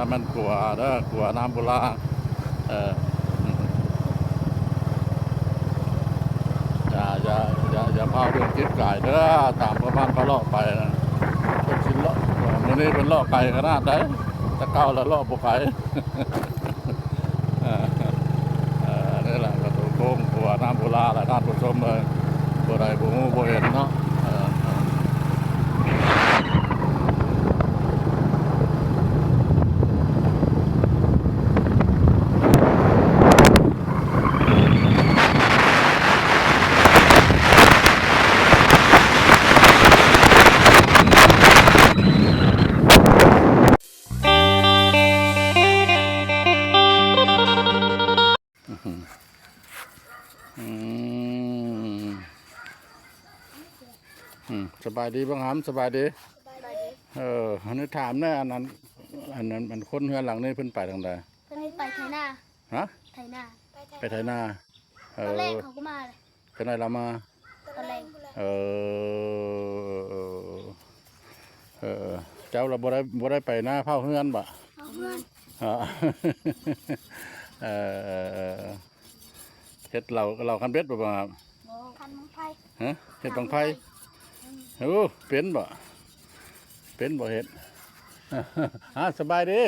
นั้นมันขัวเด้อขัวน้ำโบราณอย่าพาเรื่องคิดไก่เด้อตามประมาณเขาเลาะไปนะเป็นชิ้นเลาะมื้อนี้เป็นเลาะไก่ขนาดใดตะเก้าแล้วเลาะบ่ไก่นี่แหละกระตูโค้งขัวน้ำโบราณและท่านผู้ชมเลยบ่ได้บ่ฮู้บ่เห็นเนาะสบายดีบ้างครับสบายดีอันนี้ถามแน่อันนั้นมันคนเฮือนหลังนี้เพิ่นไปทางใดเพิ่นไปไถนาฮะไถนาไปไถนาตอนแรกเขาก็มาเลยเป็นไรเรามาตอนแรกเจ้าเราบ่ได้ไปหน้าเผาเฮือนบ่เฮือนเฮ็ดเราคันเบ็ดบ่ครับคันบังไฟฮะเฮ็ดบังไฟเป็นบ่เฮ็ดสบายดี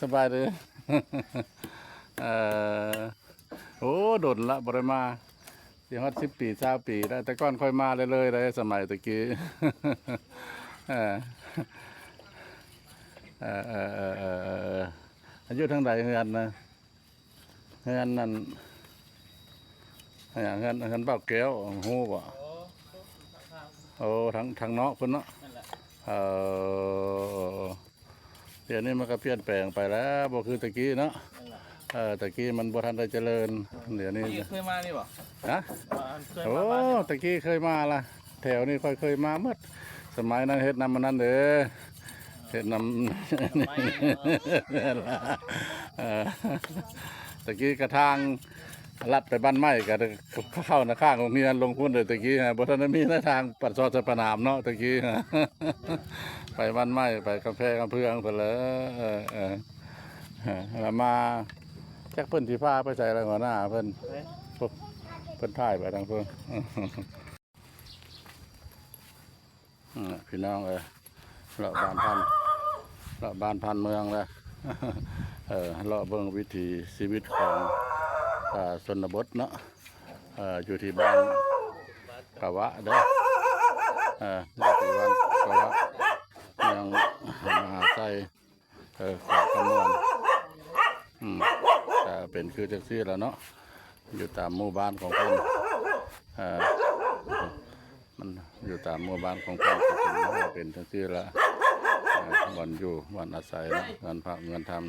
สบายดีโอ้โดนละบ่ได้มาสิฮอด10 ปี20 ปีแล้วแต่ก่อนค่อยมาเลยสมัยตะกี้อายุทางใดเฮือนนะเฮือนนั่นเฮือนเป้าแก้วฮู้บ่โอ้ทางเนาะเพิ่นเนาะเดี๋ยวนี้มันก็เปลี่ยนแปลงไปแล้วบ่คือตะกี้เนาะตะกี้มันบ่ทันได้เจริญเดี๋ยวนี้เคยมานี่บ่ฮะโอ้ตะกี้เคยมาล่ะแถวนี้ค่อยเคยมาหมดสมัยนั้นเฮ็ดนำมันนั่นเด้อเฮ็ดนำตะกี้กระทางลัดไปบ้านไม้ก็เข้าในข้างโรงเรียนลงพุ่นเลยตะกี้ฮะบ่ทันได้มีในทางปัดซอสปนามเนาะตะกี้ไปบ้านไม้ไปกาแฟกำเพืองไปเลยแล้วมาจักเพิ่นสิพาไปใส่อะไรหัวหน้าเพิ่นถ่ายไปทางเพิ่นพี่น้องเลาะบ้านพันเมืองเลยเลาะเบิ่งวิถีชีวิตของชนบทเนาะอยู่ที่บ้านกะวะเด้ออยู่ที่บ้านกะวะเมืองมหาไซขวากำนวนเป็นคือจังซี่แล้วเนาะอยู่ตามหมู่บ้านของเพิ่นมันอยู่ตามหมู่บ้านของเพิ่นเป็นจังซี่ละวันอยู่วันอาศัยเงินพักเงินทำ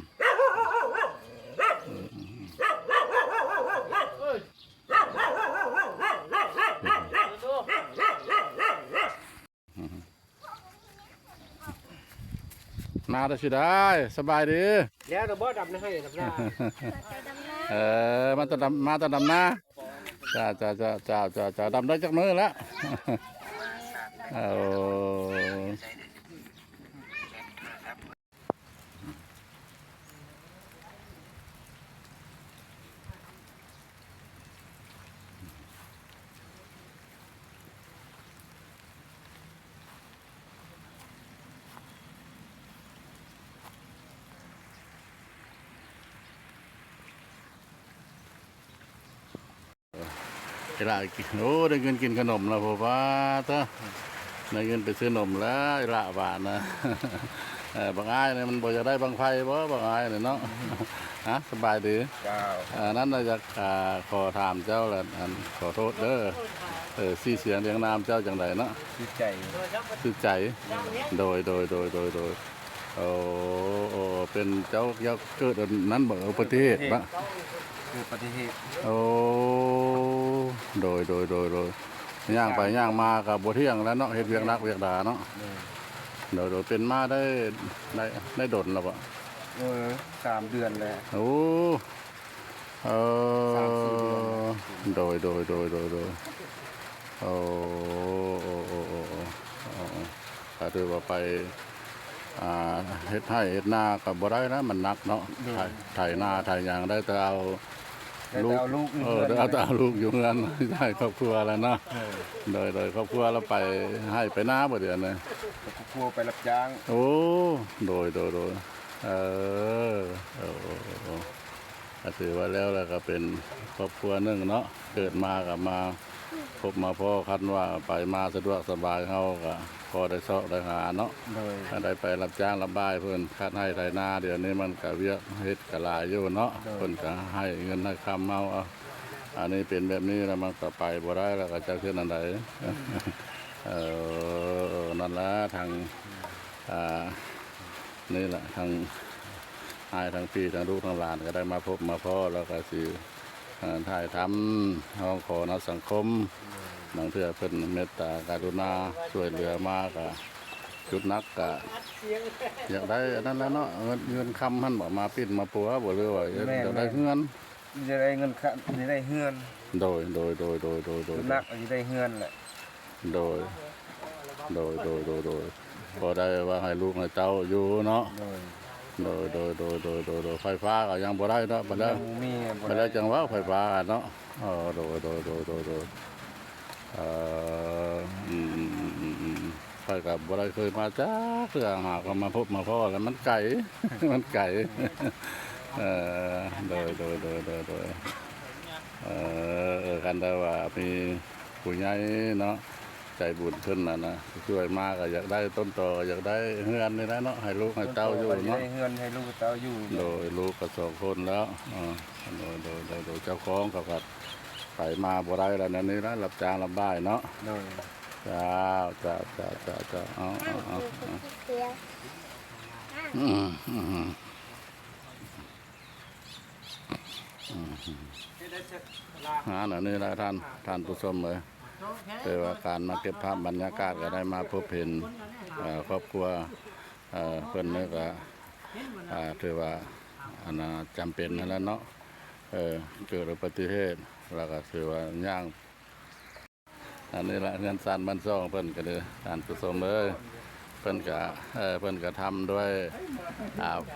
มาได้สิได้สบายดีแล้วเราบ่ดำนะให้ดำหน้ามาตอนดำนาจ้าดำได้จากมือแล้วเวลาโอ้ได้เงินกินขนมแล้วพ่อป้าถ้าได้เงินไปซื้อนมแล้วละบาทนะบางอ้ายเนี่ยมันบอกจะได้บางไฟบ่บางอ้ายเนี่ยเนาะสบายดีนั้นเราจะขอถามเจ้าแหละขอโทษเด้อซี่เสียงเรียงนามเจ้าจังไดเนาะซื่อใจโดยโอ้เป็นเจ้าเกิดนั้นบอกอุบัติเหตุปะอุบัติเหตุโอ้โดยย่างไปย่างมากับบัวเที่ยงแล้วเนาะเฮ็ดเวียงนักเวียงดาเนาะโดยเป็นมาได้ดนแล้วปะ3 เดือนแล้วโอ้โดยโอ้ถือว่าไป เฮ็ดให้เฮ็ดนาก็บ่ได้นะมันหนักเนาะไถนาไถหยังได้แต่เอา แต่เอาลูก เอาแต่เอาลูกอยู่เฮือนได้ครอบครัวแล้วเนาะโดยครอบครัวเราไปให้ไปนาบ่เดือนเลย ครัวไปรับจ้าง โอ้โดยเออก็ถือว่าแล้วก็เป็นครอบครัวหนึงเนาะเกิดมาก็มาพบมาพ่อคันว่าไปมาสะดวกสบายเฮาก็พอได้เซาะได้หาเนาะ โดย ถ้าได้ไปรับจ้างรับบายเพิ่นคัดให้ไถนาเดี๋ยวนี้มันก็เวียกเฮ็ดก็หลายอยู่เนาะเพิ่นก็ให้เงินให้คำเฮาเอาอันนี้เป็นแบบนี้แล้วมันก็ไปบ่ได้แล้วก็จะขึ้นอันใดนั่นละทางนี่แหละทางอายทางพี่ทางลูกทางหลานก็ได้มาพบมาพ่อแล้วก็สิถ่ายทำห้องขอนักสังคมบางเทื่อเพิ่นเมตตากรุณาช่วยเหลือมากก็จุดนักก็อยากได้อันนั้นแล้วเนาะเงินคำหั่นบ่มาปิ้นมาปัวบ่หรือว่าอยากได้เงิน จะได้เงินค่าจะได้เฮือน โดย นักจะได้เฮือนแหละ โดยพอได้ว่าให้ลูกให้เต้าอยู่เนาะ โดยไฟฟ้าก็ยังบ่ได้เนาะบ่ได้ มี บ่ได้จังว่าไฟฟ้าเนาะโดยไฟก็บ่ได้เคยมาจ้าเพื่อหาก็มาพบมาพ่อแล้วมันไกล มันไกลโดยกันได้ว่ามีผู้ใหญ่เนาะใจบุญขึ้นนะช่วยมาก็อยากได้ต้นตออยากได้เฮือนนี่นะเนาะให้ลูกให้เต้าอยู่เนาะ ได้เฮือนให้ลูกเต้าอยู่ โดยลูกก็2 คนแล้วโดยเจ้าของเขาก็ไปมาบ่ได้แล้วนั่นนี่นะรับจ้างรับบ้ายเนาะ โดย จ้าเอา เสีย อันนี้ละท่านผู้ชมเลยแต่ว่าการมาเก็บภาพบรรยากาศก็ได้มาพบเห็นครอบครัวเพิ่นนี่ก็ถือว่าอันจำเป็นนั่นแหละเนาะเกิดอุบัติเหตุแล้วก็ถือว่าย่างอันนี้ละเงินซานบ้านซ่องเพิ่นก็เลยท่านผู้ชมเลยเพิ่นก็ทำด้วย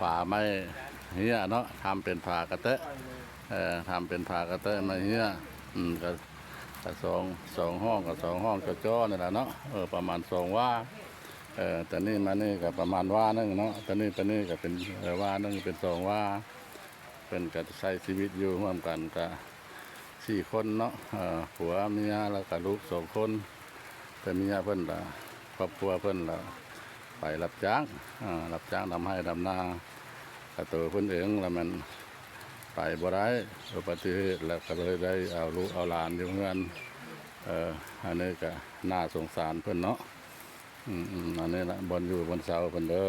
ฝาไม้เหี้ยเนาะทำเป็นผากระเตะทำเป็นผากระเตะไม้เหี้ยก็สองห้องกับ2 ห้องจ้อๆนี่แหละเนาะประมาณ2 ว่าแต่นี่มานี่ก็ประมาณว่านึงเนาะแต่นี่ก็เป็นว่านึงเป็น2 ว่าเป็นก็ใช้ชีวิตอยู่ร่วมกันก็4 คนเนาะผัวเมียแล้วก็ลูก2 คนแต่เมียเพิ่นล่ะครอบครัวเพิ่นล่ะไปรับจ้างทำให้ทำนาก็ตัวเพิ่นเองแล้วมันไปบ่ได้อุบัติเหตุแล้วก็เลยได้เอาลูกเอาหลานอยู่เฮือนอันนี้ก็น่าสงสารเพิ่นเนาะอันนี้ละบนอยู่บนเสาเพิ่นเด้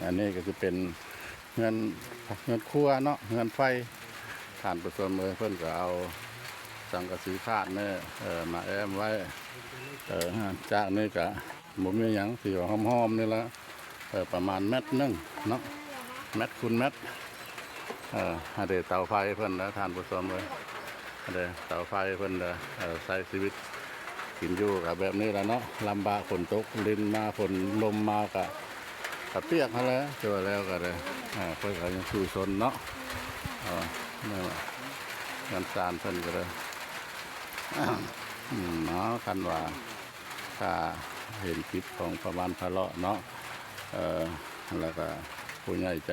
อันนี้ก็จะเป็นเงินครัวเนาะเงินไฟฐานประสมเพิ่นก็เอาสังกะสีคาดเนี่ยมาแอมไว้จากนี้ก็บ่มีหยังสิว่าหอมๆนี่ละประมาณ1 เมตรเนาะ1 เมตรคูณ 1 เมตรอันเดเตาไฟเพิ่นนะฐานประสมเลยอันเดเตาไฟเพิ่นใช้ชีวิตกินอยู่กับแบบนี้แล้วเนาะลำบากฝนตกลินมาฝนลมมาก็เปียกเขาแล้วเจอแล้วก็เลยเพื่อนก็ยังสู้ชนเนาะนี่แหละงานสารเพิ่นก็เลยเนาะคันว่าถ้าเห็นคลิปของประมาณพะเลาะเนาะแล้วก็ผู้ใหญ่ใจ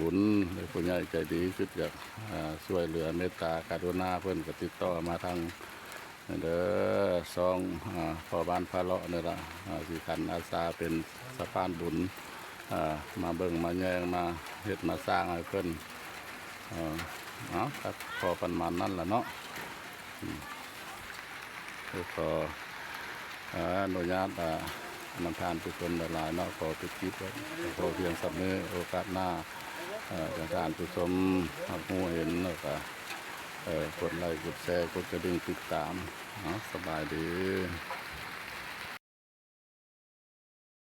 บุญหรือผู้ใหญ่ใจดีคิดอยากช่วยเหลือเมตตากรุณาเพิ่นก็ติดต่อมาทางเด้อซองพอบ้านพะเลาะนี่ละสิขันอาสาเป็นสะพานบุญมาเบิ่งมาแยงมาเฮ็ดมาสร้างให้เพิ่นก็พอประมาณนั้นล่ะเนาะขออนุญาตนำทานทุกคนหลายๆเนาะขอปิดคลิปไว้ขอเพียงสักนี้โอกาสหน้าจะทานผู้ชมผู้เห็นแล้วก็กดไลค์กดแชร์กดกระดิ่งติดตามสบายดี